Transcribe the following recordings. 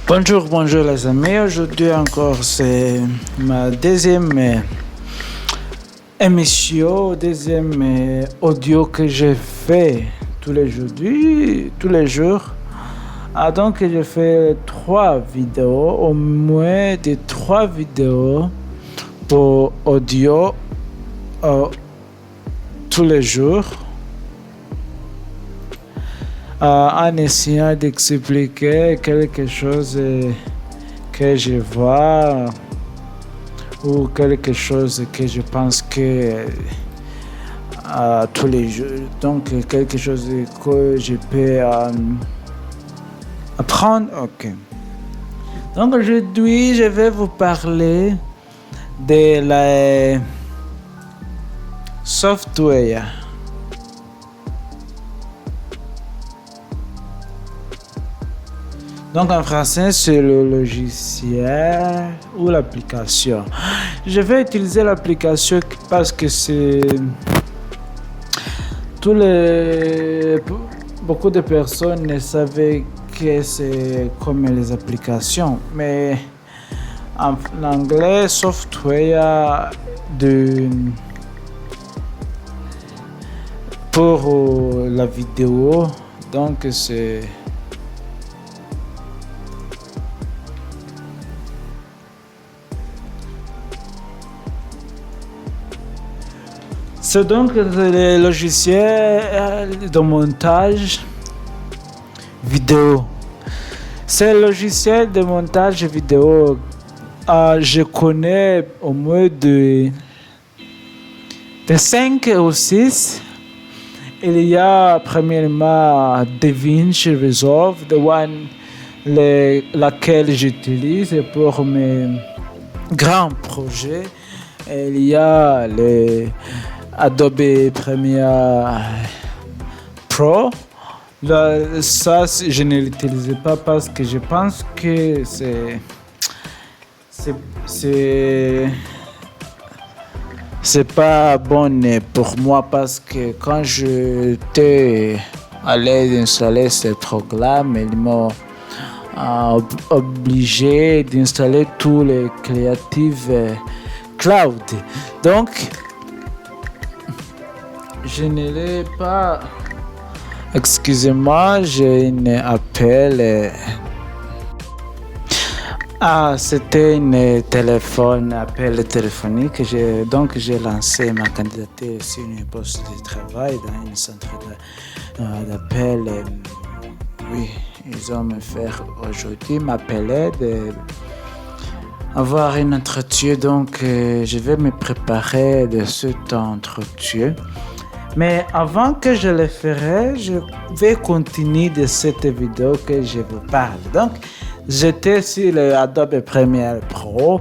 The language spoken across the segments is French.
Bonjour, bonjour les amis. Aujourd'hui encore, c'est ma deuxième émission, deuxième audio que je fais tous les jours. Donc, je fais 3 vidéos, au moins de 3 vidéos pour audio tous les jours. En essayant d'expliquer quelque chose que je vois ou quelque chose que je pense que tous les jours, donc quelque chose que je peux apprendre. Ok. Donc aujourd'hui, je vais vous parler de la software. Donc en français, c'est le logiciel ou l'application. Je vais utiliser l'application parce que beaucoup de personnes ne savaient que c'est comme les applications. Mais en anglais, software pour la vidéo. Donc c'est donc le logiciel de montage vidéo. C'est le logiciel de montage vidéo. Je connais au moins de 5 ou 6. Il y a premièrement DaVinci Resolve, laquelle j'utilise pour mes grands projets. Il y a le Adobe Premiere Pro. Ça, je ne l'utilise pas parce que je pense que c'est pas bon pour moi, parce que quand j'étais allé installer ce programme, ils m'ont obligé d'installer tous les Creative Cloud. Donc, je ne l'ai pas. Excusez-moi, j'ai un appel. C'était un appel téléphonique. Donc, j'ai lancé ma candidature sur une poste de travail dans un centre d'appel. Oui, ils ont m'appelé avoir un entretien. Donc, je vais me préparer de cet entretien. Mais avant que je le ferai, je vais continuer de cette vidéo que je vous parle. Donc, j'étais sur le Adobe Premiere Pro.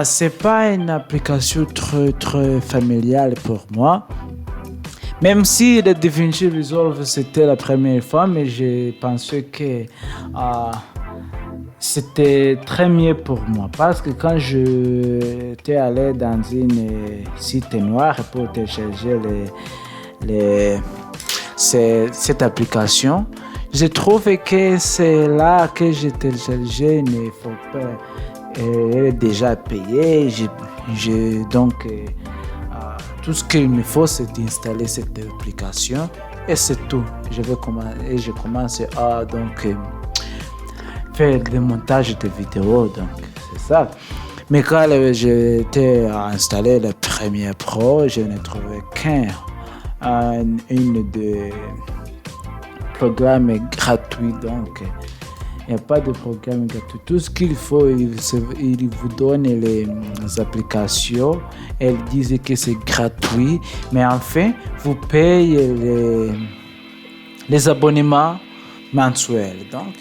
C'est pas une application très familiale pour moi. Même si le DaVinci Resolve c'était la première fois, mais j'ai pensé que c'était très mieux pour moi, parce que quand j'étais allé dans un site noir pour télécharger cette application, j'ai trouvé que c'est là que j'ai téléchargé, il faut pas, elle est déjà payée. Donc tout ce qu'il me faut, c'est d'installer cette application et c'est tout. Je commence à faire des montages de vidéos, donc c'est ça. Mais quand j'étais installé le Premiere Pro, je n'ai trouvé une de programme gratuit. Donc il n'y a pas de programme gratuit. Tout ce qu'il faut, il vous donne les applications. Elles disent que c'est gratuit, mais enfin vous payez les abonnements mensuels. Donc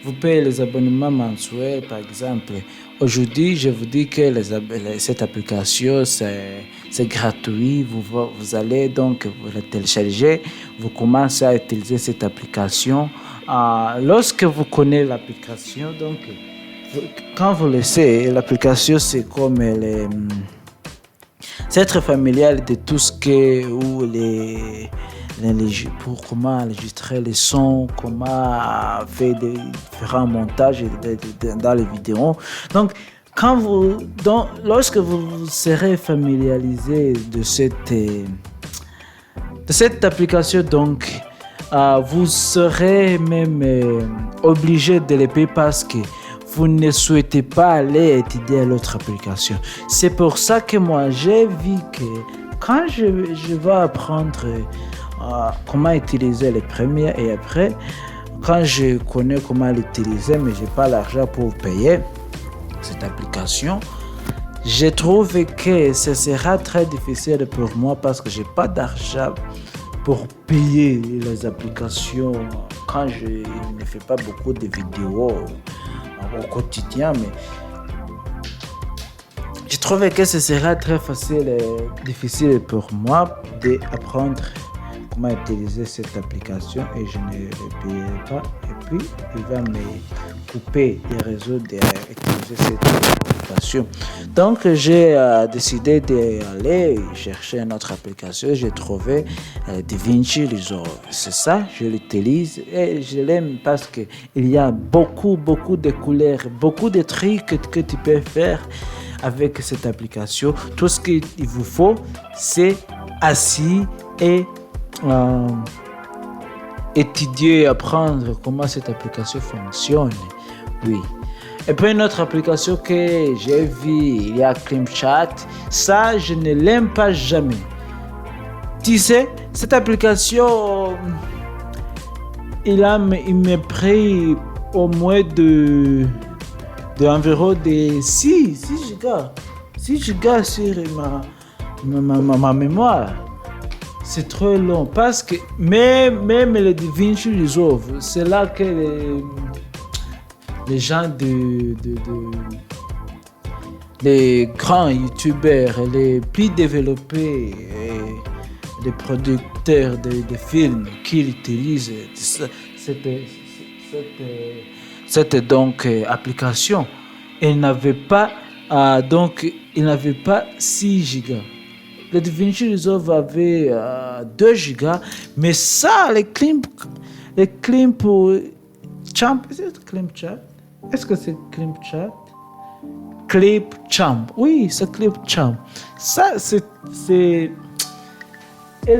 vous payez les abonnements mensuels. Par exemple, aujourd'hui, je vous dis que cette application, c'est gratuit. Vous allez donc vous la télécharger. Vous commencez à utiliser cette application. Lorsque vous connaissez l'application, donc quand vous laissez l'application, c'est comme c'est être familial de tout ce que comment enregistrer les sons, comment faire des différents montages dans les vidéos. Donc, lorsque vous serez familiarisé de cette application, donc, vous serez même obligé de les payer parce que vous ne souhaitez pas aller étudier l'autre application. C'est pour ça que moi, j'ai vu que quand je vais apprendre comment utiliser les premières et après, quand je connais comment l'utiliser, mais je n'ai pas l'argent pour payer cette application, je trouve que ce sera très difficile pour moi parce que je n'ai pas d'argent pour payer les applications quand je ne fais pas beaucoup de vidéos au quotidien. Mais je trouve que ce sera très difficile pour moi d'apprendre comment utiliser cette application et je ne le payerai pas. Et puis, il va me couper les réseaux d'utiliser cette application. Donc, j'ai décidé d'aller chercher une autre application. J'ai trouvé DaVinci Resolve. C'est ça, je l'utilise et je l'aime parce qu'il y a beaucoup de couleurs, beaucoup de trucs que tu peux faire avec cette application. Tout ce qu'il vous faut, c'est assis et étudier et apprendre comment cette application fonctionne. Oui. Et puis une autre application que j'ai vue, il y a ClimChat. Ça, je ne l'aime pas jamais. Tu sais, cette application, il m'a pris au moins environ de 6 gigas sur ma mémoire. C'est trop long parce que même le DaVinci Resolve, c'est là que les gens les grands youtubeurs, les plus développés, les producteurs de films qui utilisent cette application. Il n'avait pas 6 gigas. Le DaVinci Resolve avait 2 gigas, mais ça, les clips pour Champ, est-ce que c'est ClimChat? ClipChamp, oui, c'est ClipChamp. Ça, il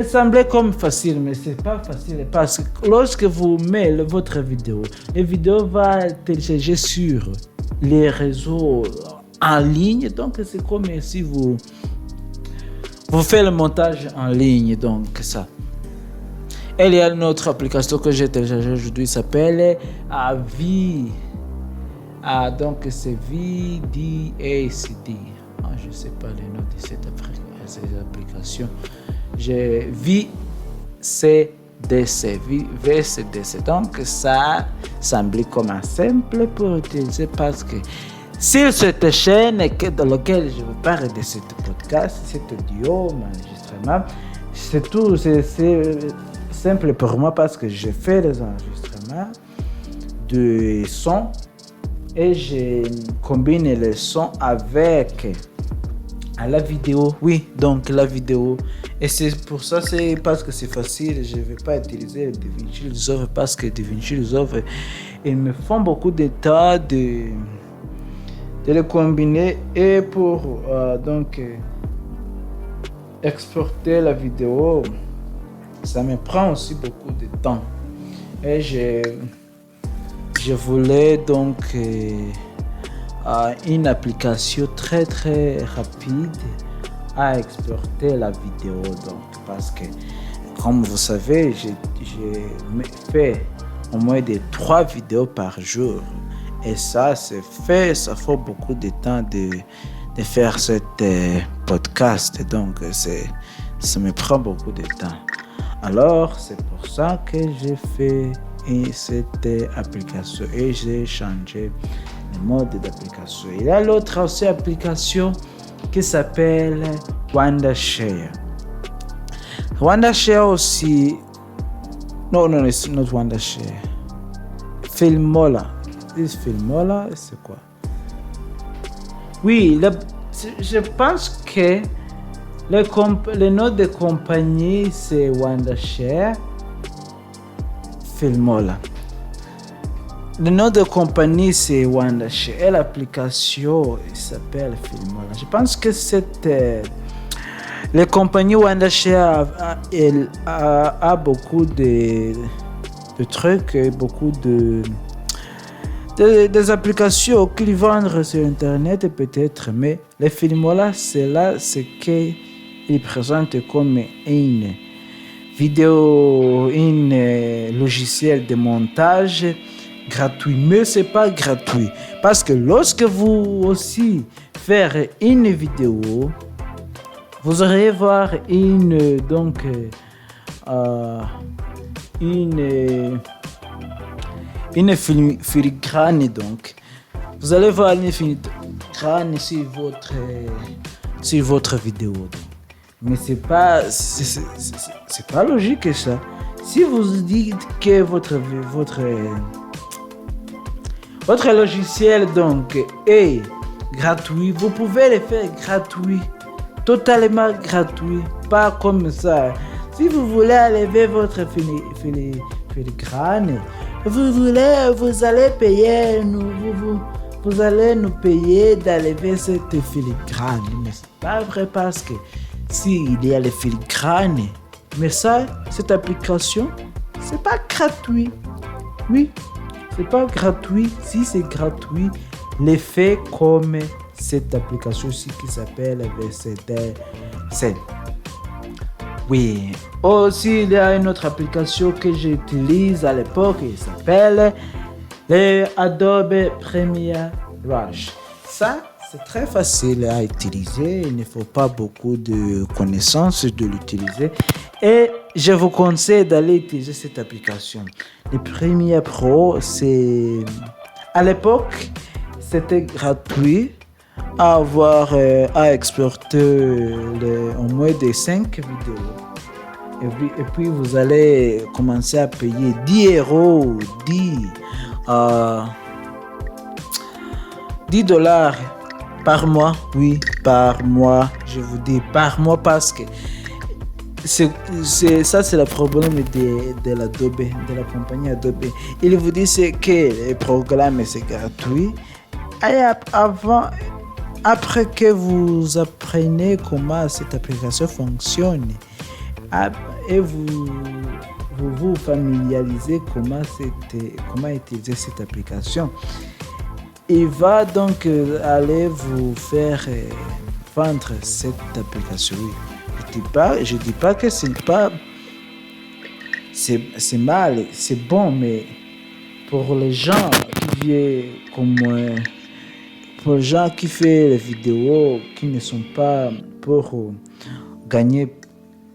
semblait comme facile, mais c'est pas facile parce que lorsque vous mettez votre vidéo, la vidéo va télécharger sur les réseaux en ligne, donc c'est comme si vous faites le montage en ligne, donc ça. Et il y a une autre application que j'ai téléchargée aujourd'hui, s'appelle donc c'est VDACD. Je ne sais pas le nom de cette application. J'ai VCDC. Donc ça semble comme un simple pour utiliser parce que sur cette chaîne dans laquelle je vous parle de ce podcast, cet audio, mon enregistrement, c'est tout, c'est simple pour moi parce que je fais les enregistrements de son et je combine les sons avec la vidéo. Oui, donc la vidéo. Et c'est pour ça, c'est parce que c'est facile. Je ne vais pas utiliser le DaVinci Resolve parce que DaVinci Resolve, ils me font beaucoup de temps de les combiner et pour exporter la vidéo, ça me prend aussi beaucoup de temps. Et je voulais donc une application très rapide à exporter la vidéo. Donc, parce que, comme vous savez, je fais au moins 3 vidéos par jour. Et ça faut beaucoup de temps de faire ce podcast. Donc, ça me prend beaucoup de temps. Alors, c'est pour ça que j'ai fait cette application et j'ai changé le mode d'application. Il y a l'autre aussi application qui s'appelle Wondershare. Wondershare aussi. Non, it's not Wondershare. Filmola. Filmola, c'est quoi? Oui, je pense que Le nom de compagnie, c'est Wondershare Filmola. Le nom de compagnie, c'est Wondershare. Et l'application s'appelle Filmola. Je pense que la compagnie Wondershare a beaucoup de trucs, beaucoup des applications qu'ils vendent sur Internet peut-être, mais les Filmola, c'est là ce qu'ils présentent comme une vidéo, un logiciel de montage gratuit. Mais c'est pas gratuit parce que lorsque vous aussi faire une vidéo, vous aurez voir une filigrane, donc vous allez voir une filigrane sur votre vidéo. Mais c'est pas logique ça. Si vous dites que votre logiciel donc est gratuit, vous pouvez le faire gratuit, totalement gratuit, pas comme ça. Si vous voulez enlever votre filigrane, vous allez payer, vous allez nous payer d'enlever cette filigrane. Mais c'est pas vrai parce que s'il y a les filigranes, mais ça, cette application, c'est pas gratuit. Oui, c'est pas gratuit. Si c'est gratuit, l'effet comme cette application aussi qui s'appelle VCDC. Oui, aussi il y a une autre application que j'utilise à l'époque, il s'appelle Adobe Premiere Rush. Ça, c'est très facile à utiliser, il ne faut pas beaucoup de connaissances de l'utiliser et je vous conseille d'aller utiliser cette application. Le Premiere Pro, à l'époque, c'était gratuit à exporter au moins de 5 vidéos. Et puis vous allez commencer à payer 10 €, 10 dollars par mois. Oui, par mois. Je vous dis par mois parce que c'est le problème de l'Adobe, de la compagnie Adobe. Il vous dit que le programme c'est gratuit. Et après que vous apprenez comment cette application fonctionne et vous familiarisez comment utiliser cette application, il va donc aller vous faire vendre cette application. Je dis pas que c'est mal, c'est bon, mais pour les gens qui viennent comme moi, pour les gens qui font les vidéos, qui ne sont pas pour gagner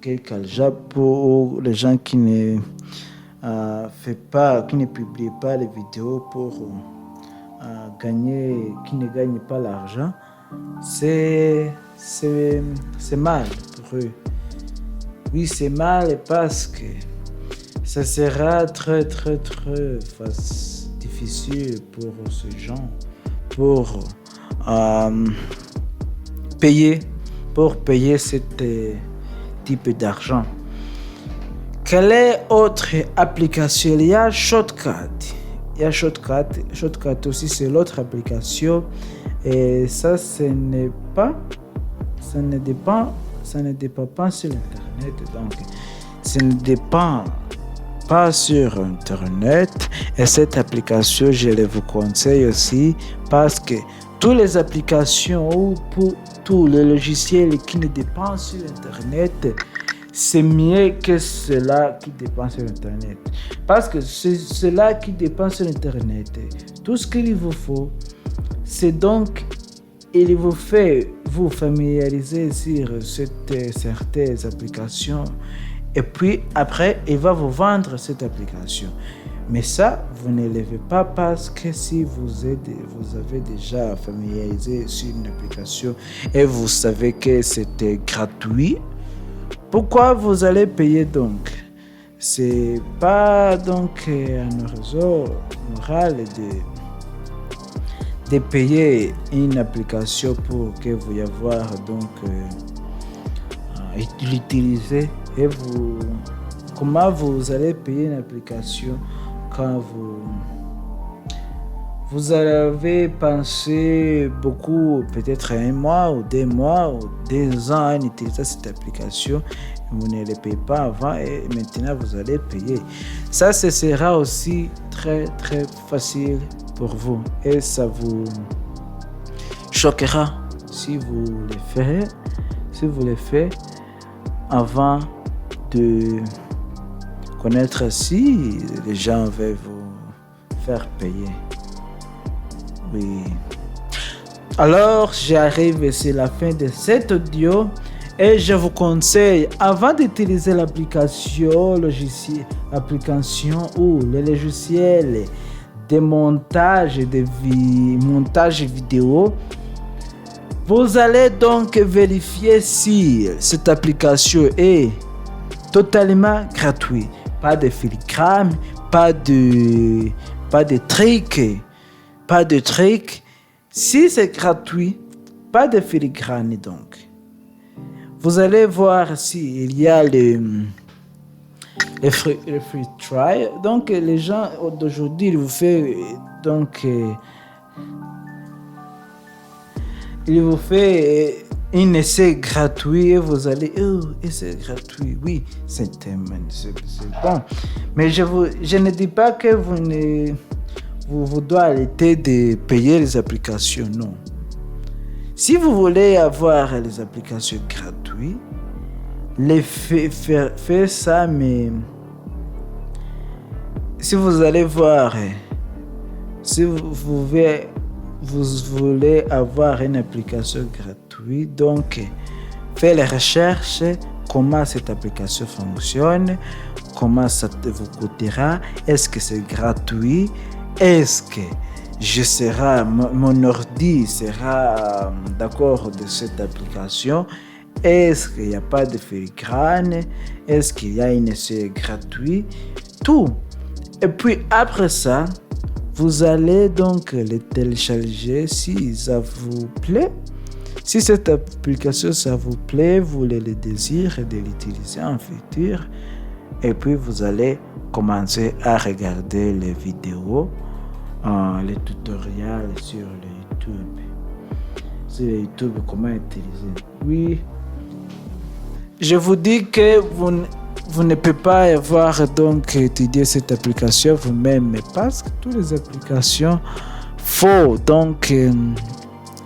quelque argent, pour les gens qui ne publient pas les vidéos pour qui ne gagnent pas l'argent, c'est mal pour eux. Oui, c'est mal parce que ça sera très très très difficile pour ces gens pour payer ce type d'argent. Quelle est autre application? Il y a Shotcut. Shotcut aussi, c'est l'autre application. Et ça, ça ne dépend pas sur Internet. Donc, ça ne dépend pas sur Internet. Et cette application, je vous conseille aussi parce que toutes les applications ou pour tous les logiciels qui ne dépendent sur Internet, c'est mieux que cela qui dépend sur Internet. Parce que c'est cela qui dépend sur Internet. Tout ce qu'il vous faut, c'est donc, il vous fait vous familiariser sur certaines applications. Et puis après, il va vous vendre cette application. Mais ça, vous ne le faites pas parce que si vous avez déjà familiarisé sur une application et vous savez que c'était gratuit, pourquoi vous allez payer donc? C'est pas donc un raison morale de payer une application pour que vous y avoir donc l'utiliser et comment vous allez payer une application quand vous avez pensé beaucoup, peut-être 1 mois ou 2 mois ou 2 ans à utiliser cette application. Vous ne les payez pas avant et maintenant vous allez payer. Ça, ce sera aussi très très facile pour vous et ça vous choquera si vous le faites avant de connaître si les gens veulent vous faire payer. Oui. Alors, j'arrive, c'est la fin de cet audio et je vous conseille, avant d'utiliser l'application ou le logiciel de montage vidéo, vous allez donc vérifier si cette application est totalement gratuite. Pas de filigrane, pas de trick. Si c'est gratuit, pas de filigrane donc. Vous allez voir s'il y a le free trial. Donc les gens d'aujourd'hui, il vous fait un essai gratuit et vous allez essai gratuit, oui, c'est bon. Mais je ne dis pas que vous doit arrêter de payer les applications, non. Si vous voulez avoir les applications gratuites, faites ça, mais si vous allez voir, si vous voulez avoir une application gratuite, donc faites les recherches, comment cette application fonctionne, comment ça vous coûtera, est-ce que c'est gratuit, est-ce que mon ordi sera d'accord de cette application, est-ce qu'il n'y a pas de filigrane, est-ce qu'il y a un essai gratuit, tout. Et puis après ça, vous allez donc le télécharger si ça vous plaît. Si cette application ça vous plaît, vous le désirez de l'utiliser en futur. Et puis vous allez commencer à regarder les vidéos, les tutoriels sur YouTube. Sur YouTube, comment utiliser. Oui. Je vous dis que vous ne pouvez pas avoir donc étudier cette application vous-même, parce que toutes les applications faux. Donc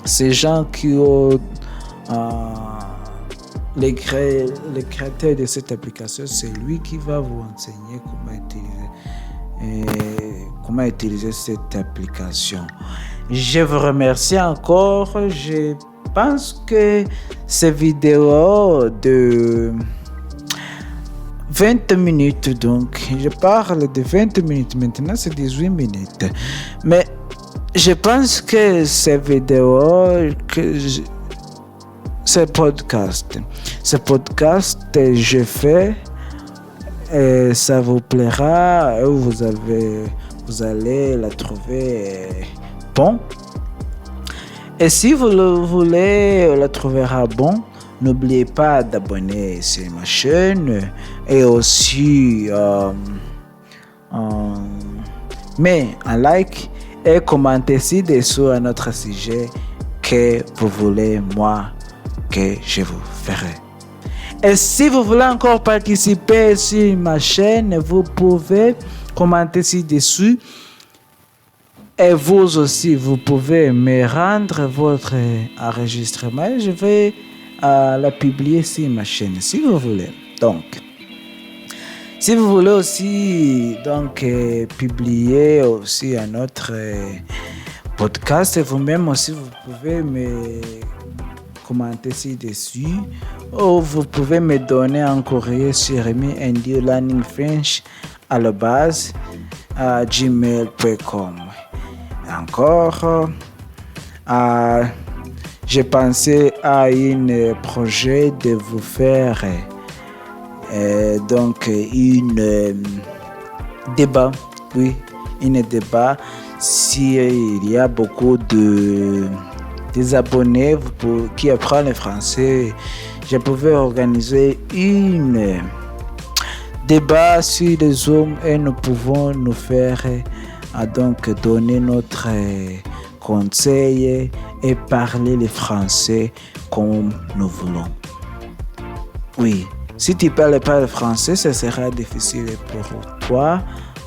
ces gens qui ont les créateurs de cette application, c'est lui qui va vous enseigner comment utiliser cette application. Je vous remercie encore. Je pense que ces vidéos de 20 minutes, donc je parle de 20 minutes, maintenant c'est 18 minutes. Mais je pense que ces vidéos, ce podcast, je fais, et ça vous plaira, et vous allez la trouver bon. Et si vous voulez la trouver bon, n'oubliez pas d'abonner sur ma chaîne et aussi mais un like et commenter ci-dessous à notre sujet que vous voulez moi que je vous ferai. Et si vous voulez encore participer sur ma chaîne, vous pouvez commenter ci-dessus. Et vous aussi, vous pouvez me rendre votre enregistrement et je vais la publier sur ma chaîne si vous voulez. Donc, si vous voulez aussi publier aussi un autre podcast, vous-même aussi, vous pouvez me commenter ci-dessus ou vous pouvez me donner un courrier sur remi_learningfrench@gmail.com. Encore, j'ai pensé à un projet de vous faire une débat, oui, une débat s'il y a beaucoup de des abonnés qui apprennent le français, je pouvais organiser une débat sur les Zoom et nous pouvons nous faire donc donner notre conseil et parler le français comme nous voulons. Oui, si tu ne parles pas le français, ce sera difficile pour toi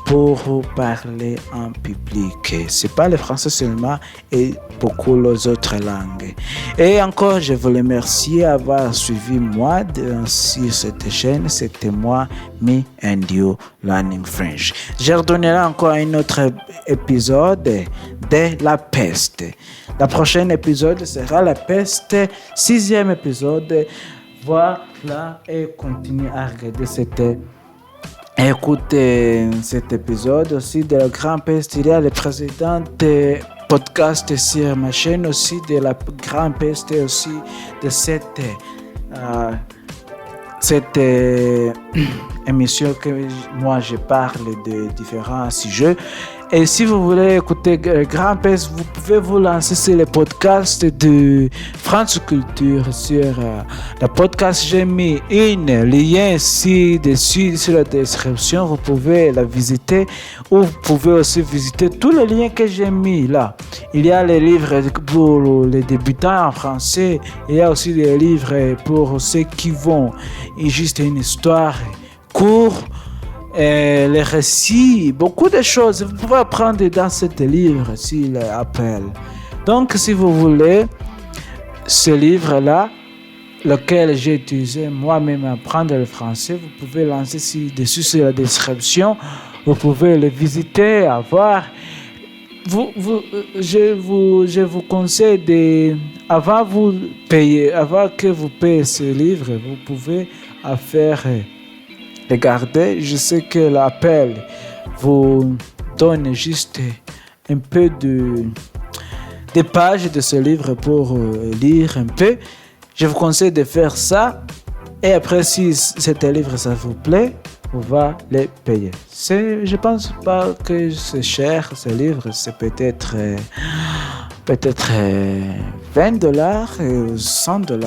pour parler en public. C'est pas le français seulement et beaucoup les autres langues. Et encore, je vous remercie d'avoir suivi moi sur cette chaîne. C'était moi, Me and You Learning French. Je redonnerai encore un autre épisode de la peste. Le prochain épisode sera la peste, 6e épisode. Voilà, et continue à regarder écoutez cet épisode aussi de la Grande Peste. Il y a le précédent podcast sur ma chaîne aussi de la Grande Peste et aussi de cette émission que moi je parle de différents sujets. Et si vous voulez écouter Grand Peste, vous pouvez vous lancer sur le podcast de France Culture sur le podcast. J'ai mis un lien ci-dessus sur la description. Vous pouvez la visiter ou vous pouvez aussi visiter tous les liens que j'ai mis là. Il y a les livres pour les débutants en français. Il y a aussi des livres pour ceux qui vont juste une histoire courte. Les récits, beaucoup de choses. Vous pouvez apprendre dans ce livre s'il appelle. Donc, si vous voulez, ce livre-là, lequel j'ai utilisé moi-même à apprendre le français, vous pouvez lancer dessus sur la description. Vous pouvez le visiter, avoir. Je vous conseille avant que vous payiez ce livre, vous pouvez faire. Regardez, je sais que l'appel vous donne juste un peu de pages de ce livre pour lire un peu. Je vous conseille de faire ça. Et après, si ce livre, ça vous plaît, on va les payer. Je pense pas que c'est cher, ce livre. C'est peut-être $20 et $100.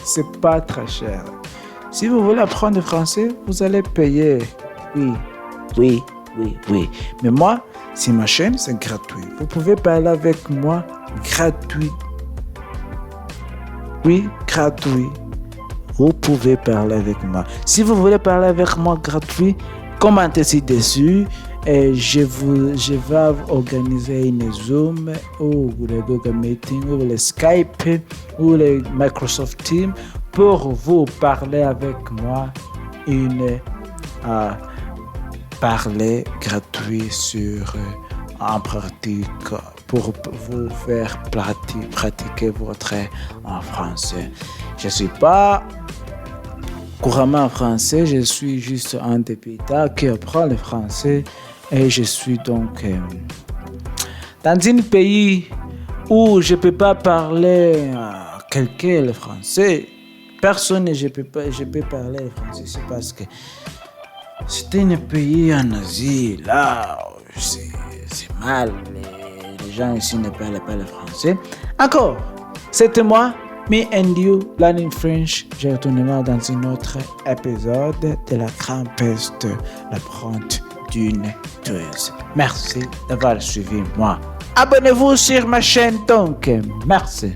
C'est pas très cher. Si vous voulez apprendre le français, vous allez payer. Oui. Mais moi, si ma chaîne, c'est gratuit. Vous pouvez parler avec moi gratuit. Oui, gratuit. Vous pouvez parler avec moi. Si vous voulez parler avec moi gratuit, commentez ci-dessus. Et je vais organiser une Zoom ou le Google Meeting ou le Skype ou le Microsoft Teams pour vous parler avec moi parler gratuit en pratique pour vous faire pratiquer votre en français. Je ne suis pas couramment en français, je suis juste un débutant qui apprend le français et je suis donc dans un pays où je ne peux pas parler à quelqu'un le français. Personne je peux parler le français, c'est parce que c'est un pays en Asie, là, c'est mal, les gens ici ne parlent pas le français. Encore, c'était moi, Me and You Learning French. Je retournerai dans un autre épisode de la Grande Peste, l'apprenti d'une tueuse. Merci d'avoir suivi moi. Abonnez-vous sur ma chaîne donc. Merci.